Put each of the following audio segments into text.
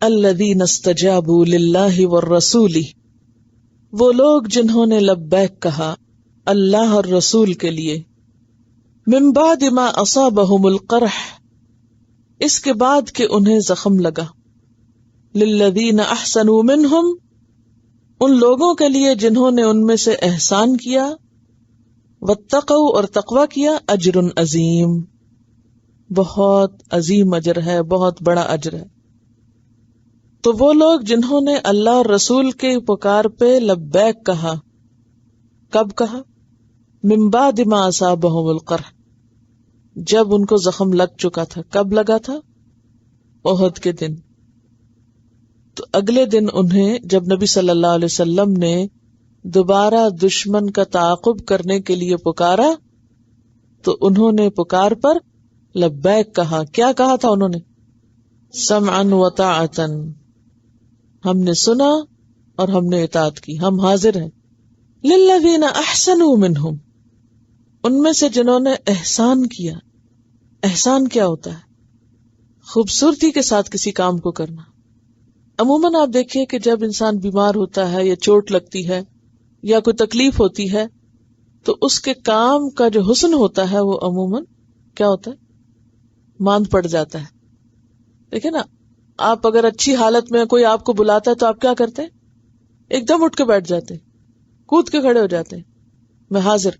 الذین استجابوا للہ والرسول، وہ لوگ جنہوں نے لبیک کہا اللہ اور رسول کے لیے، من بعد ما اصابہم القرح، اس کے بعد کہ انہیں زخم لگا، للذین احسنوا منہم، ان لوگوں کے لیے جنہوں نے ان میں سے احسان کیا، واتقوا اور تقوی کیا، اجر عظیم، بہت عظیم اجر ہے، بہت بڑا اجر ہے۔ تو وہ لوگ جنہوں نے اللہ اور رسول کے پکار پہ لبیک کہا، کب کہا؟ من بعد ما اصابہم القرح، جب ان کو زخم لگ چکا تھا۔ کب لگا تھا؟ احد کے دن۔ تو اگلے دن انہیں جب نبی صلی اللہ علیہ وسلم نے دوبارہ دشمن کا تعاقب کرنے کے لیے پکارا تو انہوں نے پکار پر لبیک کہا۔ کیا کہا تھا انہوں نے؟ سمعا وطاعتا، ہم نے سنا اور ہم نے اطاعت کی، ہم حاضر ہیں۔ للذین احسنوا منہم، ان میں سے جنہوں نے احسان کیا۔ احسان کیا ہوتا ہے؟ خوبصورتی کے ساتھ کسی کام کو کرنا۔ عموماً آپ دیکھیے کہ جب انسان بیمار ہوتا ہے یا چوٹ لگتی ہے یا کوئی تکلیف ہوتی ہے تو اس کے کام کا جو حسن ہوتا ہے وہ عموماً کیا ہوتا ہے؟ ماند پڑ جاتا ہے۔ دیکھیں نا، آپ اگر اچھی حالت میں کوئی آپ کو بلاتا ہے تو آپ کیا کرتے ہیں؟ ایک دم اٹھ کے بیٹھ جاتے ہیں، کود کے کھڑے ہو جاتے ہیں، میں حاضر۔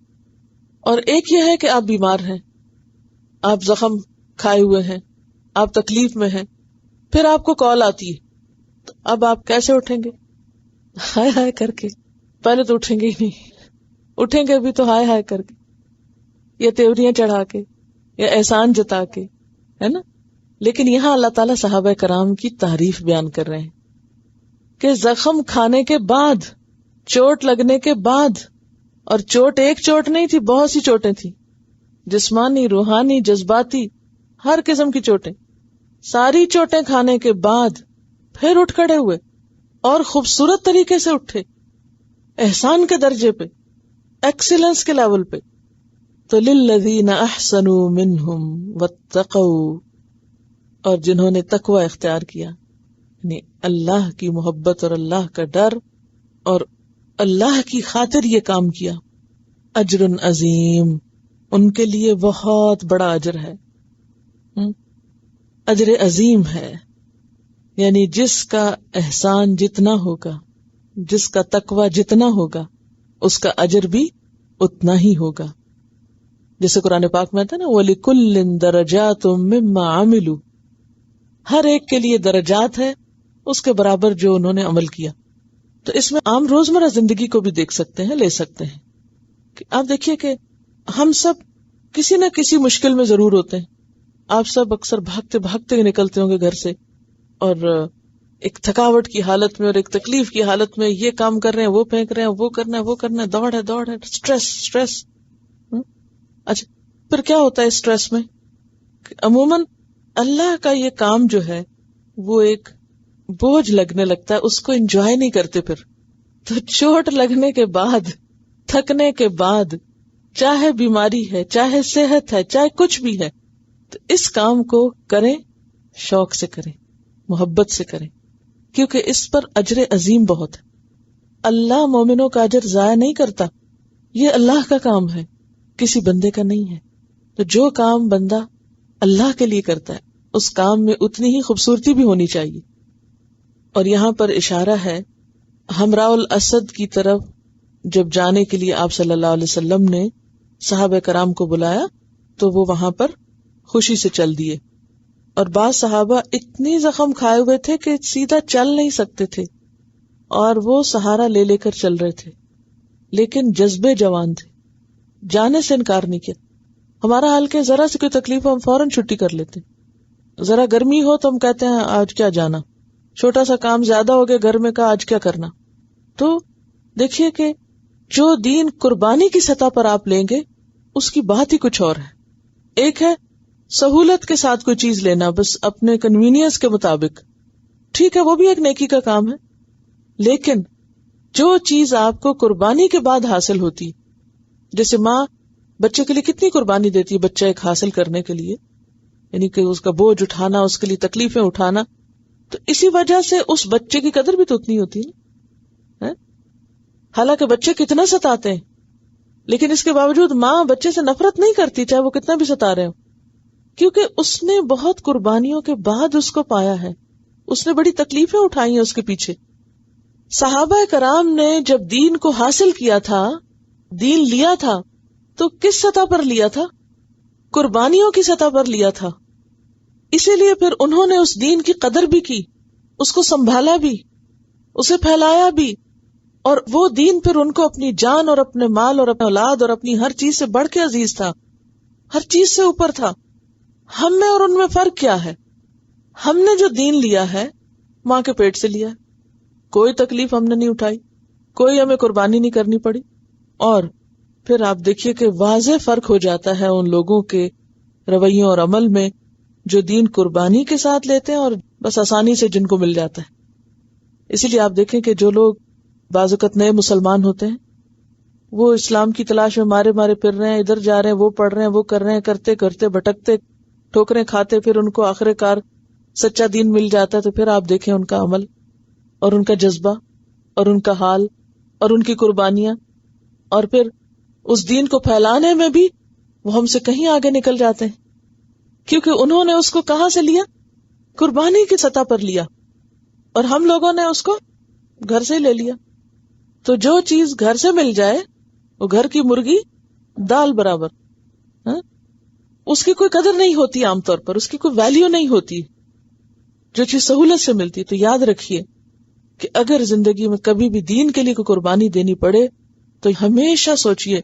اور ایک یہ ہے کہ آپ بیمار ہیں، آپ زخم کھائے ہوئے ہیں، آپ تکلیف میں ہیں، پھر آپ کو کال آتی ہے تو اب آپ کیسے اٹھیں گے؟ ہائے ہائے کر کے۔ پہلے تو اٹھیں گے ہی نہیں، اٹھیں گے بھی تو ہائے ہائے کر کے، یا تیوریاں چڑھا کے، یا احسان جتا کے، ہے نا۔ لیکن یہاں اللہ تعالیٰ صحابہ کرام کی تعریف بیان کر رہے ہیں کہ زخم کھانے کے بعد، چوٹ لگنے کے بعد، اور چوٹ ایک چوٹ نہیں تھی، بہت سی چوٹیں تھیں، جسمانی، روحانی، جذباتی، ہر قسم کی چوٹیں، ساری چوٹیں کھانے کے بعد پھر اٹھ کھڑے ہوئے اور خوبصورت طریقے سے اٹھے، احسان کے درجے پہ، ایکسیلنس کے لیول پہ۔ تو للذین احسنوا منہم واتقوا، اور جنہوں نے تقوی اختیار کیا، یعنی اللہ کی محبت اور اللہ کا ڈر اور اللہ کی خاطر یہ کام کیا، اجر عظیم، ان کے لیے بہت بڑا اجر ہے۔ اجر عظیم ہے، یعنی جس کا احسان جتنا ہوگا، جس کا تقوی جتنا ہوگا، اس کا اجر بھی اتنا ہی ہوگا۔ جیسے قرآن پاک میں آتا ہے نا، وَلِكُلٍّ دَرَجَاتٌ مِّمَّا عَمِلُوا، ہر ایک کے لیے درجات ہے اس کے برابر جو انہوں نے عمل کیا۔ تو اس میں عام روزمرہ زندگی کو بھی دیکھ سکتے ہیں، لے سکتے ہیں کہ آپ دیکھیے کہ ہم سب کسی نہ کسی مشکل میں ضرور ہوتے ہیں۔ آپ سب اکثر بھاگتے بھاگتے نکلتے ہوں گے گھر سے، اور ایک تھکاوٹ کی حالت میں اور ایک تکلیف کی حالت میں، یہ کام کر رہے ہیں، وہ پھینک رہے ہیں، وہ کرنا ہے، وہ کرنا ہے، دوڑ ہے، سٹریس۔ اچھا، پھر کیا ہوتا ہے سٹریس میں؟ عموماً اللہ کا یہ کام جو ہے وہ ایک بوجھ لگنے لگتا ہے، اس کو انجوائے نہیں کرتے۔ پھر تو چوٹ لگنے کے بعد، تھکنے کے بعد، چاہے بیماری ہے، چاہے صحت ہے، چاہے کچھ بھی ہے، تو اس کام کو کریں، شوق سے کریں، محبت سے کریں، کیونکہ اس پر اجر عظیم بہت ہے۔ اللہ مومنوں کا اجر ضائع نہیں کرتا، یہ اللہ کا کام ہے، کسی بندے کا نہیں ہے۔ تو جو کام بندہ اللہ کے لیے کرتا ہے اس کام میں اتنی ہی خوبصورتی بھی ہونی چاہیے۔ اور یہاں پر اشارہ ہے حمراء الاسد کی طرف، جب جانے کے لیے آپ صلی اللہ علیہ وسلم نے صحابہ کرام کو بلایا تو وہ وہاں پر خوشی سے چل دیے، اور بعض صحابہ اتنی زخم کھائے ہوئے تھے کہ سیدھا چل نہیں سکتے تھے، اور وہ سہارا لے لے کر چل رہے تھے، لیکن جذبے جوان تھے، جانے سے انکار نہیں کیا۔ ہمارا حال کہ ذرا سی کوئی تکلیف ہو ہم فوراً چھٹی کر لیتے، ذرا گرمی ہو تو ہم کہتے ہیں آج کیا جانا، چھوٹا سا کام زیادہ ہو گیا گھر میں کا آج کیا کرنا۔ تو دیکھیے کہ جو دین قربانی کی سطح پر آپ لیں گے اس کی بات ہی کچھ اور ہے۔ ایک ہے سہولت کے ساتھ کوئی چیز لینا، بس اپنے کنوینئنس کے مطابق، ٹھیک ہے وہ بھی ایک نیکی کا کام ہے، لیکن جو چیز آپ کو قربانی کے بعد حاصل ہوتی، جیسے ماں بچے کے لیے کتنی قربانی دیتی ہے بچہ ایک حاصل کرنے کے لیے، یعنی کہ اس کا بوجھ اٹھانا، اس کے لیے تکلیفیں اٹھانا، تو اسی وجہ سے اس بچے کی قدر بھی تو اتنی ہوتی ہے نا. حالانکہ بچے کتنا ستاتے ہیں، لیکن اس کے باوجود ماں بچے سے نفرت نہیں کرتی چاہے وہ کتنا بھی ستا رہے ہو، کیونکہ اس نے بہت قربانیوں کے بعد اس کو پایا ہے، اس نے بڑی تکلیفیں اٹھائی ہیں اس کے پیچھے. صحابہ کرام نے جب دین کو حاصل کیا تھا، دین لیا تھا، تو کس سطح پر لیا تھا؟ قربانیوں کی سطح پر لیا تھا. اسی لیے پھر انہوں نے اس دین کی قدر بھی کی، اس کو سنبھالا بھی، اسے پھیلایا بھی، اور وہ دین پھر ان کو اپنی جان اور اپنے مال اور اپنے اولاد اور اپنی ہر چیز سے بڑھ کے عزیز تھا، ہر چیز سے اوپر تھا. ہم میں اور ان میں فرق کیا ہے؟ ہم نے جو دین لیا ہے ماں کے پیٹ سے لیا ہے، کوئی تکلیف ہم نے نہیں اٹھائی، کوئی ہمیں قربانی نہیں کرنی پڑی. اور پھر آپ دیکھیے کہ واضح فرق ہو جاتا ہے ان لوگوں کے رویوں اور عمل میں جو دین قربانی کے ساتھ لیتے ہیں اور بس آسانی سے جن کو مل جاتا ہے. اسی لیے آپ دیکھیں کہ جو لوگ بعض اوقات نئے مسلمان ہوتے ہیں، وہ اسلام کی تلاش میں مارے مارے پھر رہے ہیں، ادھر جا رہے ہیں، وہ پڑھ رہے ہیں، وہ کر رہے ہیں، کرتے کرتے بھٹکتے ٹھوکریں کھاتے، پھر ان کو آخر کار سچا دین مل جاتا ہے. تو پھر آپ دیکھیں ان کا عمل اور ان کا جذبہ اور ان کا حال اور ان کی قربانیاں، اور پھر اس دین کو پھیلانے میں بھی وہ ہم سے کہیں آگے نکل جاتے ہیں، کیونکہ انہوں نے اس کو کہاں سے لیا؟ قربانی کی سطح پر لیا، اور ہم لوگوں نے اس کو گھر سے لے لیا. تو جو چیز گھر سے مل جائے وہ گھر کی مرغی دال برابر، اس کی کوئی قدر نہیں ہوتی، عام طور پر اس کی کوئی ویلیو نہیں ہوتی. جو چیز سہولت سے ملتی. تو یاد رکھیے کہ اگر زندگی میں کبھی بھی دین کے لیے کوئی قربانی دینی پڑے تو ہمیشہ سوچئے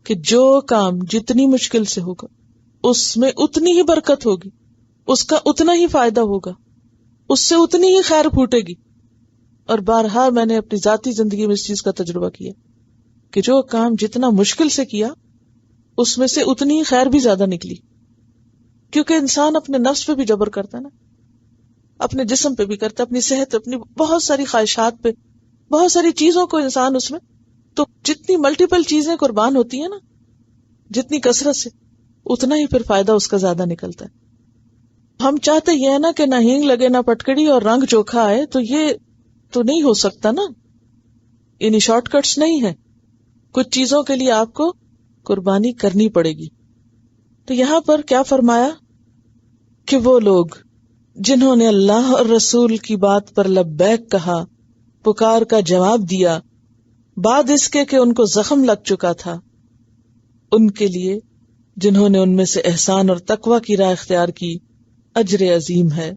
کہ جو کام جتنی مشکل سے ہوگا اس میں اتنی ہی برکت ہوگی، اس کا اتنا ہی فائدہ ہوگا، اس سے اتنی ہی خیر پھوٹے گی. اور بارہا میں نے اپنی ذاتی زندگی میں اس چیز کا تجربہ کیا کہ جو کام جتنا مشکل سے کیا اس میں سے اتنی ہی خیر بھی زیادہ نکلی. کیونکہ انسان اپنے نفس پہ بھی جبر کرتا ہے نا، اپنے جسم پہ بھی کرتا ہے، اپنی صحت، اپنی بہت ساری خواہشات پہ، بہت ساری چیزوں کو انسان اس میں، تو جتنی ملٹیپل چیزیں قربان ہوتی ہیں نا، جتنی کثرت سے، اتنا ہی پھر فائدہ اس کا زیادہ نکلتا ہے. ہم چاہتے یہ ہے نا کہ نہ ہینگ لگے نہ پٹکڑی اور رنگ چوکھا آئے، تو یہ تو نہیں ہو سکتا نا، یعنی شارٹ کٹس نہیں ہے. کچھ چیزوں کے لیے آپ کو قربانی کرنی پڑے گی. تو یہاں پر کیا فرمایا کہ وہ لوگ جنہوں نے اللہ اور رسول کی بات پر لبیک کہا، پکار کا جواب دیا، بعد اس کے کہ ان کو زخم لگ چکا تھا، ان کے لیے جنہوں نے ان میں سے احسان اور تقوی کی راہ اختیار کی اجر عظیم ہے.